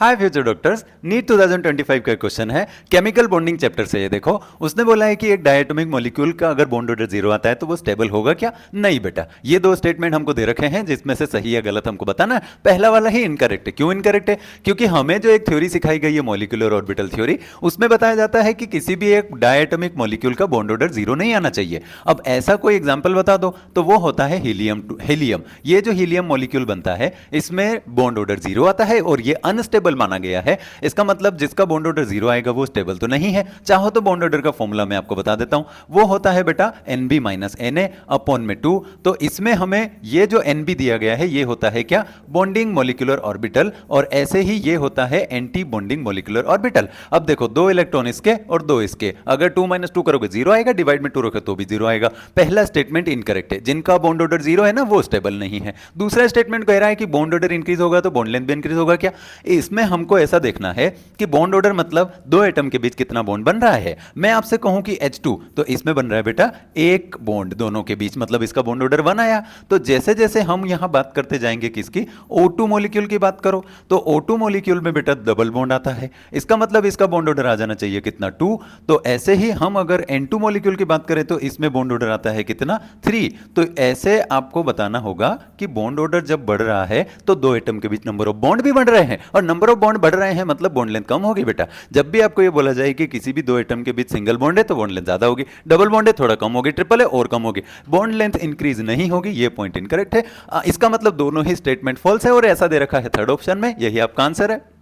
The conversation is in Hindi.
हाय फ्यूचर डॉक्टर्स, नीट 2025 का क्वेश्चन है केमिकल बॉन्डिंग चैप्टर से। ये देखो, उसने बोला है कि एक डायटोमिक मॉलिक्यूल का अगर बॉन्ड ऑर्डर जीरो आता है तो वो स्टेबल होगा क्या? नहीं बेटा, ये दो स्टेटमेंट हमको दे रखे हैं जिसमें से सही या गलत हमको बताना है। पहला वाला ही इनकरेक्ट है। क्यों इनकरेक्ट है? क्योंकि हमें जो एक थ्योरी सिखाई गई है मॉलिक्यूलर ऑर्बिटल थ्योरी, उसमें बताया जाता है कि किसी भी एक डायटोमिक मॉलिक्यूल का बॉन्ड ऑर्डर जीरो नहीं आना चाहिए। अब ऐसा कोई एग्जाम्पल बता दो तो वो होता है हीलियम। हीलियम, ये जो हीलियम मॉलिक्यूल बनता है इसमें बॉन्ड ऑर्डर जीरो आता है और ये अनस्टेबल माना गया है। इसका मतलब जिसका बॉन्ड ऑर्डर जीरो आएगा वो स्टेबल तो नहीं है। चाहो तो बॉन्ड ऑर्डर का फॉर्मूला मैं आपको बता देता हूं, वो होता है बेटा NB माइनस Na अपॉन में 2। तो इसमें हमें ये जो NB दिया गया है ये होता है क्या? बॉन्डिंग मॉलिक्यूलर ऑर्बिटल, और ऐसे ही ये होता है एंटी बॉन्डिंग मॉलिक्यूलर ऑर्बिटल। अब देखो, दो इलेक्ट्रॉन इसके और दो इसके, अगर 2 माइनस 2 करोगे जीरो आएगा, डिवाइड में 2 रखो तो भी जीरो आएगा। पहला स्टेटमेंट इनकरेक्ट है, जिनका बॉन्ड ऑर्डर जीरो है ना वो स्टेबल नहीं है। दूसरा स्टेटमेंट कह रहा है कि बॉन्ड ऑर्डर इंक्रीज होगा तो बॉन्ड लेंथ भी इंक्रीज होगा क्या? इसमें हमको ऐसा देखना है कि बॉन्ड ऑर्डर मतलब दो एटम के बीच कितना बॉन्ड बन रहा है। मैं आपसे कहूं कि H2, तो इसमें बन रहा है बेटा एक बॉन्ड दोनों के बीच, मतलब इसका बॉन्ड ऑर्डर 1 आया। तो जैसे जैसे हम यहां बात करते जाएंगे किसकी, O2 मॉलिक्यूल की बात करो, तो O2 मॉलिक्यूल में बेटा डबल बॉन्ड आता है। इसका मतलब इसका बॉन्ड ऑर्डर आ जाना चाहिए कितना, 2। तो ऐसे ही हम अगर N2 मॉलिक्यूल की बात करें तो इसमें बॉन्ड ऑर्डर आता है कितना, 3। तो ऐसे आपको बताना होगा कि बॉन्ड ऑर्डर जब बढ़ रहा है तो दो एटम के बीच नंबर ऑफ बॉन्ड भी बढ़ रहे हैं, और नंबर ऑफ बॉन्ड बढ़ रहे हैं मतलब बॉन्ड लेंथ कम होगी बेटा। जब भी आपको ये बोला जाए कि किसी भी दो एटम के बीच सिंगल बॉन्ड है तो बॉन्ड लेंथ ज्यादा होगी, डबल बॉन्ड है थोड़ा कम होगी, ट्रिपल है और कम होगी, बॉन्ड लेंथ इंक्रीज नहीं होगी। ये पॉइंट इनकरेक्ट है। इसका मतलब दोनों ही स्टेटमेंट फॉल्स है और ऐसा दे रखा है थर्ड ऑप्शन में, यही आपका आंसर है।